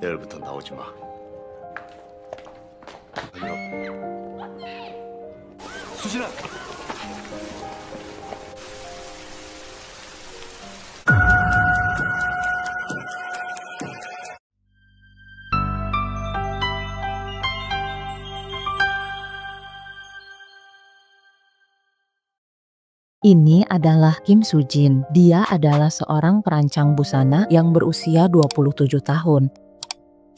내일부터 나오지 마. 수진아. Ini adalah Kim Soo-jin. Dia adalah seorang perancang busana yang berusia 27 tahun.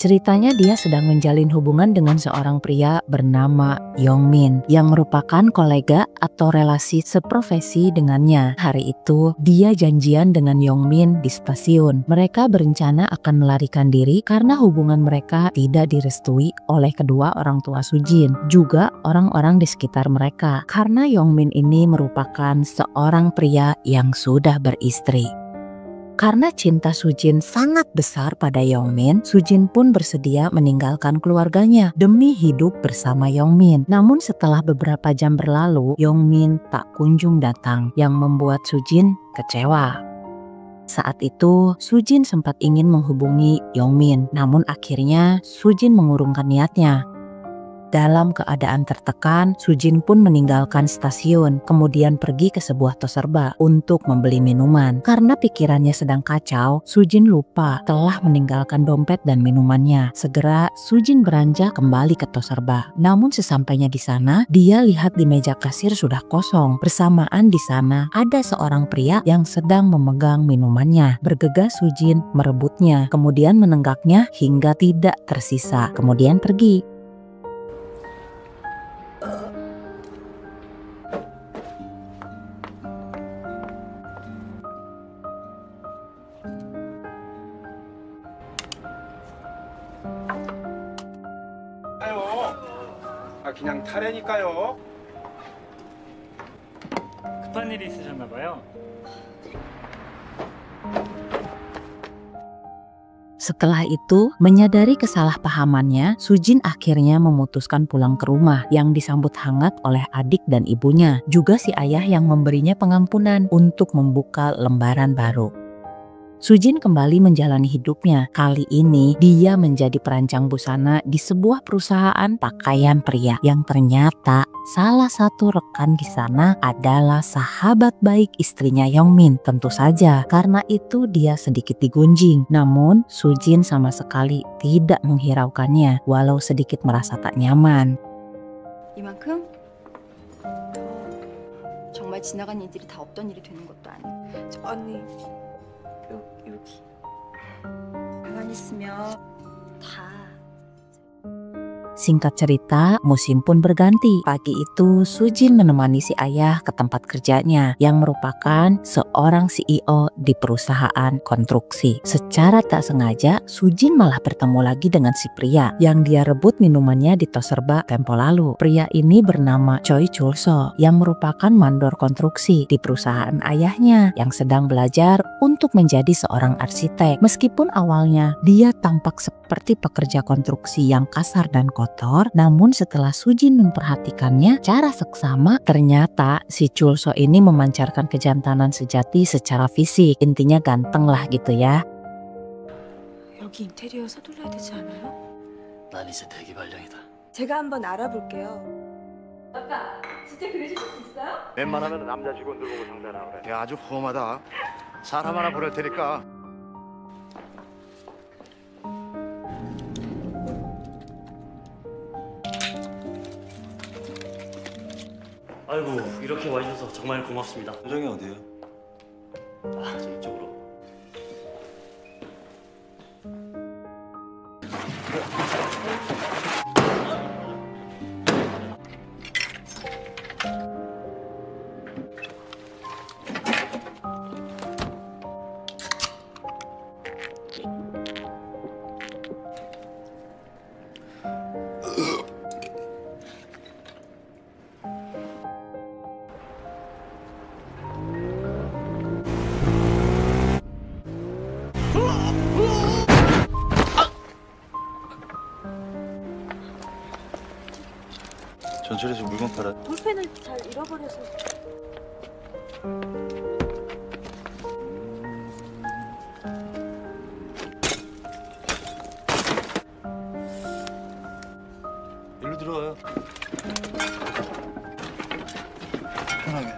Ceritanya dia sedang menjalin hubungan dengan seorang pria bernama Yong-min yang merupakan kolega atau relasi seprofesi dengannya. Hari itu dia janjian dengan Yong-min di stasiun. Mereka berencana akan melarikan diri karena hubungan mereka tidak direstui oleh kedua orang tua Soo-jin, juga orang-orang di sekitar mereka. Karena Yong-min ini merupakan seorang pria yang sudah beristri. Karena cinta Soo-jin sangat besar pada Yong-min, Soo-jin pun bersedia meninggalkan keluarganya demi hidup bersama Yong-min. Namun setelah beberapa jam berlalu, Yong-min tak kunjung datang yang membuat Soo-jin kecewa. Saat itu, Soo-jin sempat ingin menghubungi Yong-min, namun akhirnya Soo-jin mengurungkan niatnya. Dalam keadaan tertekan, Soo-jin pun meninggalkan stasiun, kemudian pergi ke sebuah toko serba untuk membeli minuman. Karena pikirannya sedang kacau, Soo-jin lupa telah meninggalkan dompet dan minumannya. Segera, Soo-jin beranjak kembali ke toko serba. Namun sesampainya di sana, dia lihat di meja kasir sudah kosong. Bersamaan di sana, ada seorang pria yang sedang memegang minumannya. Bergegas Soo-jin merebutnya, kemudian menenggaknya hingga tidak tersisa, kemudian pergi. 그냥 타래니까요. 급한 일이 있으셨나 봐요. Setelah itu, menyadari kesalahpahamannya, Soo-jin akhirnya memutuskan pulang ke rumah yang disambut hangat oleh adik dan ibunya, juga si ayah yang memberinya pengampunan untuk membuka lembaran baru. Soo-jin kembali menjalani hidupnya. Kali ini dia menjadi perancang busana di sebuah perusahaan pakaian pria yang ternyata salah satu rekan di sana adalah sahabat baik istrinya Yong-min. Tentu saja karena itu dia sedikit digunjing. Namun Soo-jin sama sekali tidak menghiraukannya walau sedikit merasa tak nyaman. 이만큼? 정말 지나간 일들이 다 없던 일이 되는 것도 아니고. 언니. 여기 가만히 있으면 다. Singkat cerita, musim pun berganti. Pagi itu, Soo-jin menemani si ayah ke tempat kerjanya yang merupakan seorang CEO di perusahaan konstruksi. Secara tak sengaja, Soo-jin malah bertemu lagi dengan si pria yang dia rebut minumannya di toko serba tempo lalu. Pria ini bernama Choi Chul-so yang merupakan mandor konstruksi di perusahaan ayahnya yang sedang belajar untuk menjadi seorang arsitek. Meskipun awalnya dia tampak seperti pekerja konstruksi yang kasar dan kotor, namun setelah Soo-jin memperhatikannya secara seksama, ternyata si Chul-so ini memancarkan kejantanan sejati secara fisik. Intinya ganteng lah gitu ya. 여기 인테리어 서둘러야 되지 않아요? 난 이제 대기 발령이다. 제가 한번 알아볼게요. 아빠, 진짜 그러실 수 있어요? 웬만하면 남자 직원들 보고 상대하라 그래. 걔 아주 험하다. 사람 하나 보낼 테니까. 아이고, 이렇게 와주셔서 정말 고맙습니다. 표정이 어디에요? 아, 저 이쪽으로. 전철에서 물건 팔아. 볼펜을 잘 잃어버려서. 들어와요. 편하게.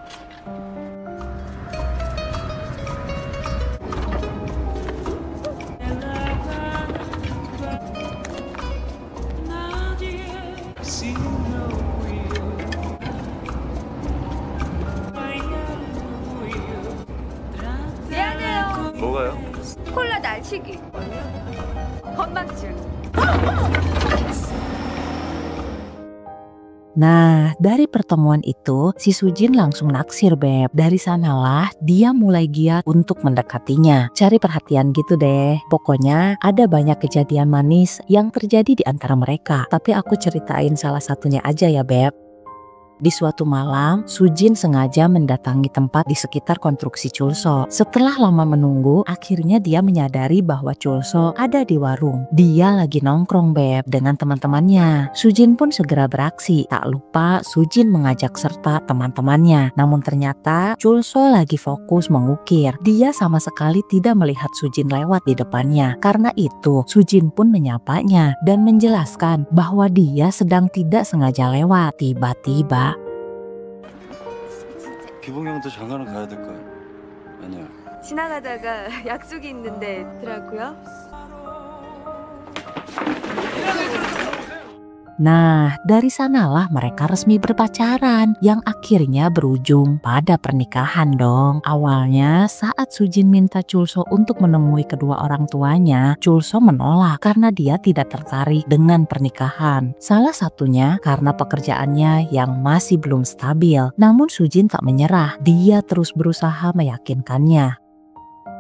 미안해요. 뭐가요? 콜라 날치기. 건망증. Nah, dari pertemuan itu, si Sujin langsung naksir Beb. Dari sanalah dia mulai giat untuk mendekatinya. Cari perhatian gitu deh. Pokoknya ada banyak kejadian manis yang terjadi di antara mereka. Tapi aku ceritain salah satunya aja ya Beb. Di suatu malam, Sujin sengaja mendatangi tempat di sekitar konstruksi Chulso. Setelah lama menunggu, akhirnya dia menyadari bahwa Chulso ada di warung. Dia lagi nongkrong Beb dengan teman-temannya. Sujin pun segera beraksi. Tak lupa Sujin mengajak serta teman-temannya. Namun ternyata Chulso lagi fokus mengukir. Dia sama sekali tidak melihat Sujin lewat di depannya. Karena itu, Sujin pun menyapanya dan menjelaskan bahwa dia sedang tidak sengaja lewat. Tiba-tiba 기봉 형도 장가는 가야 될 거야. 아니야. 지나가다가 약속이 있는데 더라고요. Nah, dari sanalah mereka resmi berpacaran yang akhirnya berujung pada pernikahan dong. Awalnya saat Sujin minta Chulso untuk menemui kedua orang tuanya, Chulso menolak karena dia tidak tertarik dengan pernikahan. Salah satunya karena pekerjaannya yang masih belum stabil. Namun Sujin tak menyerah, dia terus berusaha meyakinkannya.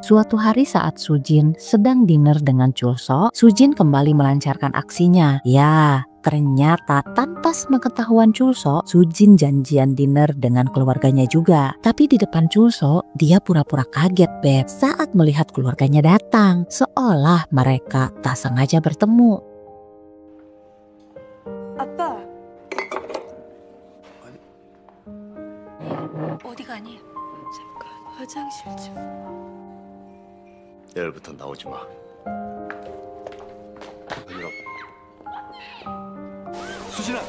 Suatu hari saat Sujin sedang dinner dengan Chulso, Sujin kembali melancarkan aksinya. Ya, ternyata tanpa sepengetahuan Chulso, Sujin janjian dinner dengan keluarganya juga. Tapi di depan Chulso, dia pura-pura kaget Beb saat melihat keluarganya datang. Seolah mereka tak sengaja bertemu. 아빠. 어디 가니? 잠깐 화장실 좀. 내일부터 나오지 마. 어디로? 수진아.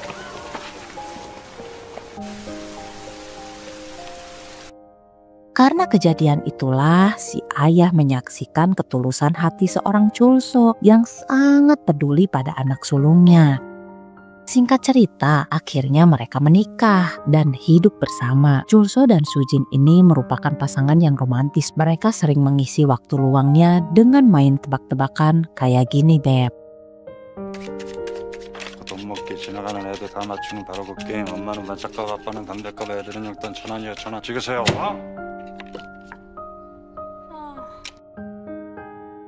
Karena kejadian itulah si ayah menyaksikan ketulusan hati seorang Chulso yang sangat peduli pada anak sulungnya. Singkat cerita, akhirnya mereka menikah dan hidup bersama. Chulso dan Sujin ini merupakan pasangan yang romantis. Mereka sering mengisi waktu luangnya dengan main tebak-tebakan kayak gini Beb. 돈 먹게 지나가는 애들 다 맞추는 바로 그 게임. 엄마는 반짝값, 아빠는 담배값, 애들은 용돈 1,000원이야 1,000원. 찍으세요.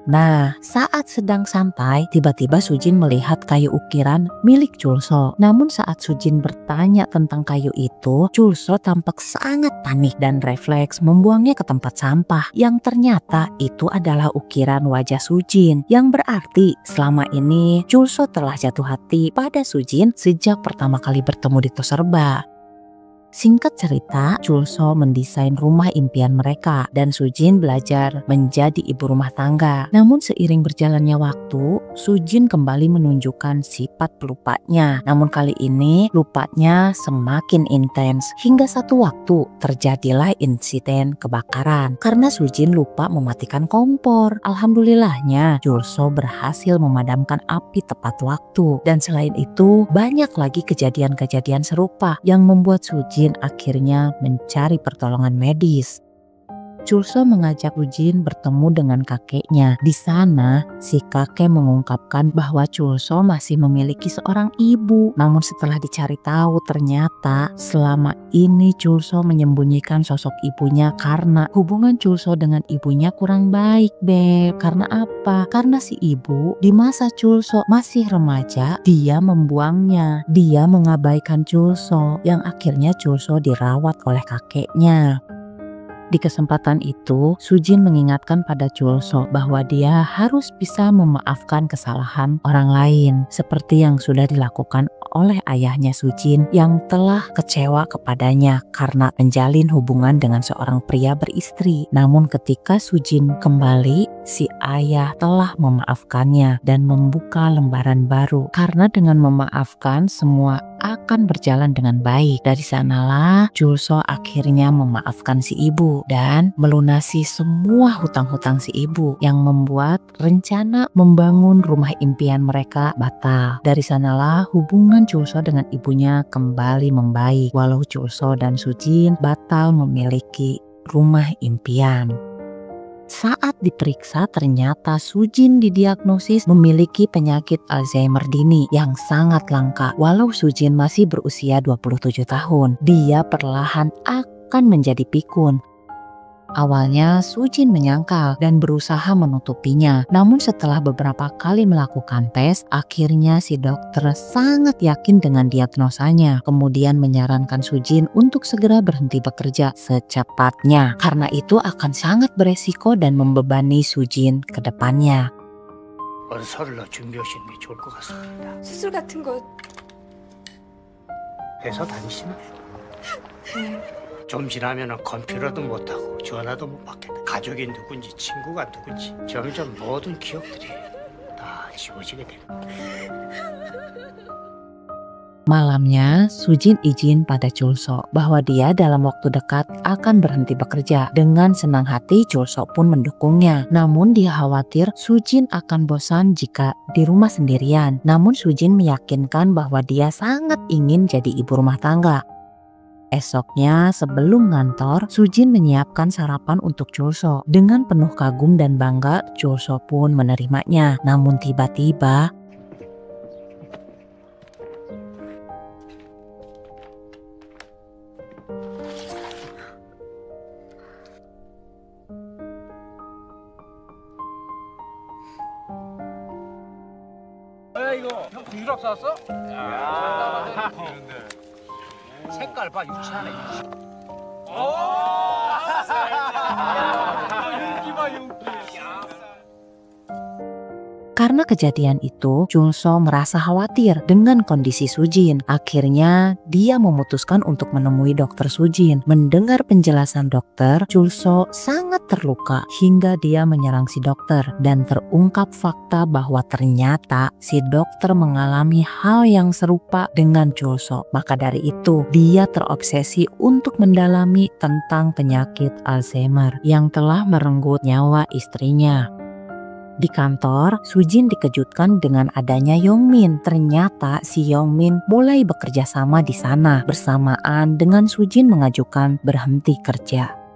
Nah, saat sedang santai, tiba-tiba Sujin melihat kayu ukiran milik Chulso. Namun saat Sujin bertanya tentang kayu itu, Chulso tampak sangat panik dan refleks membuangnya ke tempat sampah. Yang ternyata itu adalah ukiran wajah Sujin. Yang berarti selama ini Chulso telah jatuh hati pada Sujin sejak pertama kali bertemu di Toserba. Singkat cerita, Chulso mendesain rumah impian mereka dan Sujin belajar menjadi ibu rumah tangga. Namun seiring berjalannya waktu, Sujin kembali menunjukkan sifat pelupanya. Namun kali ini lupanya semakin intens hingga satu waktu terjadilah insiden kebakaran karena Sujin lupa mematikan kompor. Alhamdulillahnya, Chulso berhasil memadamkan api tepat waktu. Dan selain itu, banyak lagi kejadian-kejadian serupa yang membuat Sujin akhirnya mencari pertolongan medis. Chulso mengajak Sujin bertemu dengan kakeknya. Di sana, si kakek mengungkapkan bahwa Chulso masih memiliki seorang ibu. Namun setelah dicari tahu, ternyata selama ini Chulso menyembunyikan sosok ibunya karena hubungan Chulso dengan ibunya kurang baik, Beb. Karena apa? Karena si ibu di masa Chulso masih remaja, dia membuangnya. Dia mengabaikan Chulso, yang akhirnya Chulso dirawat oleh kakeknya. Di kesempatan itu, Sujin mengingatkan pada Chulso bahwa dia harus bisa memaafkan kesalahan orang lain, seperti yang sudah dilakukan oleh ayahnya Sujin yang telah kecewa kepadanya karena menjalin hubungan dengan seorang pria beristri. Namun ketika Sujin kembali, si ayah telah memaafkannya dan membuka lembaran baru. Karena dengan memaafkan, semua akan berjalan dengan baik. Dari sanalah Chulso akhirnya memaafkan si ibu dan melunasi semua hutang-hutang si ibu yang membuat rencana membangun rumah impian mereka batal. Dari sanalah hubungan Chulso dengan ibunya kembali membaik walau Chulso dan Sujin batal memiliki rumah impian. Saat diperiksa ternyata Sujin didiagnosis memiliki penyakit Alzheimer dini yang sangat langka. Walau Sujin masih berusia 27 tahun, dia perlahan akan menjadi pikun. Awalnya Sujin menyangkal dan berusaha menutupinya. Namun setelah beberapa kali melakukan tes, akhirnya si dokter sangat yakin dengan diagnosanya. Kemudian menyarankan Sujin untuk segera berhenti bekerja secepatnya. Karena itu akan sangat beresiko dan membebani Sujin ke depannya. 의사를 준비하시는 게 좋을 것 같습니다. 수술 같은 거 회사 다니시나요? 좀 지나면은 컴퓨터도 못하고 전화도 못 받겠다. 가족이 누군지 친구가 누군지 점점 모든 기억들이 다 지워지게 됩니다. Malamnya, Sujin izin pada Chulso bahwa dia dalam waktu dekat akan berhenti bekerja. Dengan senang hati, Chulso pun mendukungnya. Namun dia khawatir Sujin akan bosan jika di rumah sendirian. Namun Sujin meyakinkan bahwa dia sangat ingin jadi ibu rumah tangga. Esoknya sebelum ngantor, Sujin menyiapkan sarapan untuk Chulso. Dengan penuh kagum dan bangga, Chulso pun menerimanya. Namun tiba-tiba 이거 형 부유락 사왔어? 야, 색깔 봐 유치하네. 윤기 봐 윤기. Karena kejadian itu, Chulso merasa khawatir dengan kondisi Sujin. Akhirnya, dia memutuskan untuk menemui dokter Sujin. Mendengar penjelasan dokter, Chulso sangat terluka hingga dia menyerang si dokter. Dan terungkap fakta bahwa ternyata si dokter mengalami hal yang serupa dengan Chulso. Maka dari itu, dia terobsesi untuk mendalami tentang penyakit Alzheimer yang telah merenggut nyawa istrinya. Di kantor, Sujin dikejutkan dengan adanya Yongmin. Ternyata si Yongmin mulai bekerja sama di sana bersamaan dengan Sujin mengajukan berhenti kerja.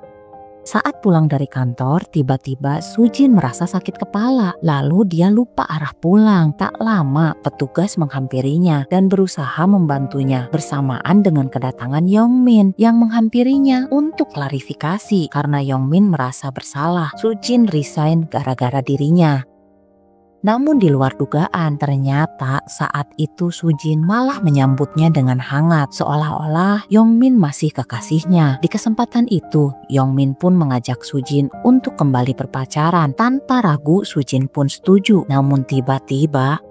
Saat pulang dari kantor, tiba-tiba Sujin merasa sakit kepala. Lalu dia lupa arah pulang. Tak lama, petugas menghampirinya dan berusaha membantunya bersamaan dengan kedatangan Yongmin yang menghampirinya untuk klarifikasi. Karena Yongmin merasa bersalah, Sujin resign gara-gara dirinya. Namun di luar dugaan, ternyata saat itu Sujin malah menyambutnya dengan hangat, seolah-olah Yongmin masih kekasihnya. Di kesempatan itu, Yongmin pun mengajak Sujin untuk kembali berpacaran. Tanpa ragu, Sujin pun setuju. Namun tiba-tiba,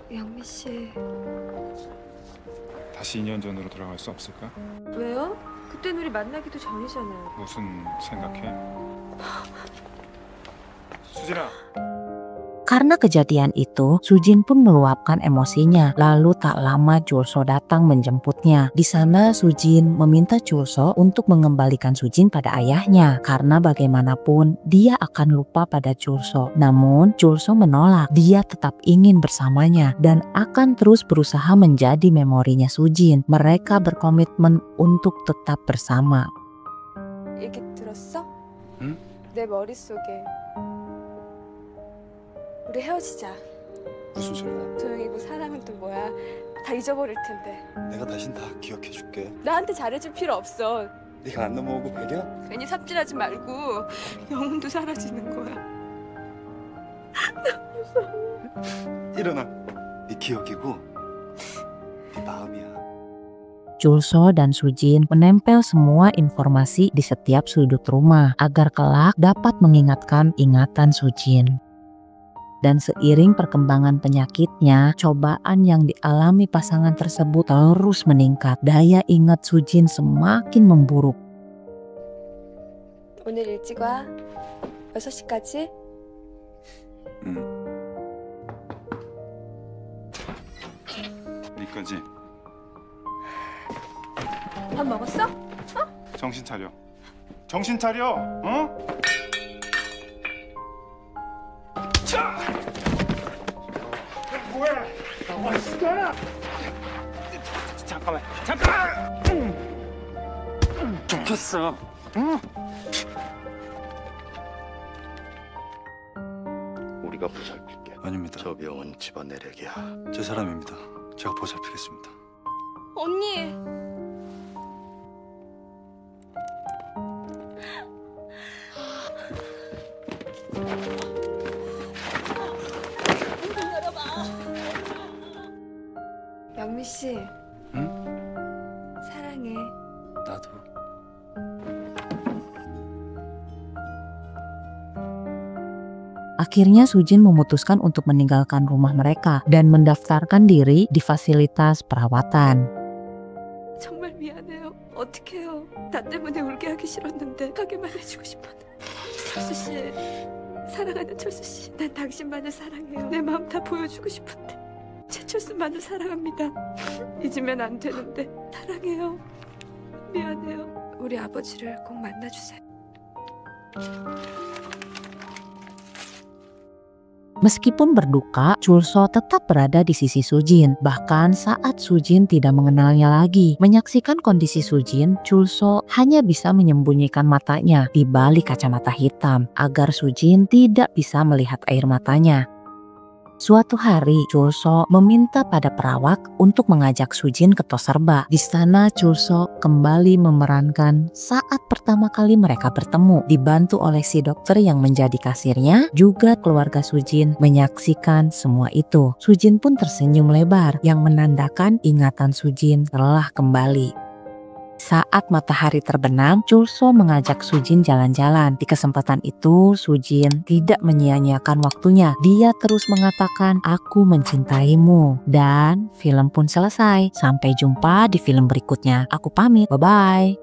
영미 씨 다시 2년 전으로 돌아갈 수 없을까? 왜요? 그땐 우리 만나기도 전이잖아요. 무슨 생각해? 수진아. karena kejadian itu, Sujin pun meluapkan emosinya. Lalu tak lama Chulso datang menjemputnya. Di sana Sujin meminta Chulso untuk mengembalikan Sujin pada ayahnya. Karena bagaimanapun dia akan lupa pada Chulso. Namun Chulso menolak. Dia tetap ingin bersamanya dan akan terus berusaha menjadi memorinya Sujin. Mereka berkomitmen untuk tetap bersama. 얘기 들었어? 응? 내 머릿속에 우리 헤어지자. 무슨 소리야? 조용히 뭐 사랑은 또 뭐야. 다 잊어버릴 텐데. 내가 대신 다 기억해줄게. 나한테 잘해줄 필요 없어. 네가 안 넘어오고 배려? 괜히 삽질하지 말고 영혼도 사라지는 거야. 일어나. 네 기억이고 네 마음이야. Chulso dan Sujin menempel semua informasi di setiap sudut rumah agar kelak dapat mengingatkan ingatan Sujin. Dan seiring perkembangan penyakitnya, cobaan yang dialami pasangan tersebut terus meningkat. Daya ingat Sujin semakin memburuk. 오늘 일찍 와. 6시까지? 네 거지? 밥 먹었어? 정신 차려. 정신 차려. 어? 자! 뭐야? 잠깐만. 잠깐. 켰어. 우리가 보살필게. 아닙니다. 저 병은 집안 내력이야. 제 사람입니다. 제가 보살피겠습니다. 언니. 영미 씨. 응? 사랑해. 나도. Akhirnya Sujin memutuskan untuk meninggalkan rumah mereka dan mendaftarkan diri di fasilitas perawatan. 정말 미안해요. 어떡해요. 나 때문에 울게 하기 싫었는데 가게만 해주고 싶었는데. 철수 씨. 사랑하는 철수 씨. 난 당신만을 사랑해요. 내 마음 다 보여주고 싶은데. 최철수만을 사랑합니다. 잊으면 안 되는데. 사랑해요. 미안해요. 우리 아버지를 꼭 만나주세요. Meskipun berduka, Chulso tetap berada di sisi Sujin. Bahkan saat Sujin tidak mengenalnya lagi. Menyaksikan kondisi Sujin, Chulso hanya bisa menyembunyikan matanya di balik kacamata hitam agar Sujin tidak bisa melihat air matanya. Suatu hari, Chulso meminta pada perawat untuk mengajak Sujin ke tos serba. Di sana, Chulso kembali memerankan saat pertama kali mereka bertemu. Dibantu oleh si dokter yang menjadi kasirnya, juga keluarga Sujin menyaksikan semua itu. Sujin pun tersenyum lebar yang menandakan ingatan Sujin telah kembali. Saat matahari terbenam, Chulso mengajak Sujin jalan-jalan. Di kesempatan itu, Sujin tidak menyia-nyiakan waktunya. Dia terus mengatakan, "Aku mencintaimu." Dan film pun selesai. Sampai jumpa di film berikutnya. Aku pamit, bye-bye.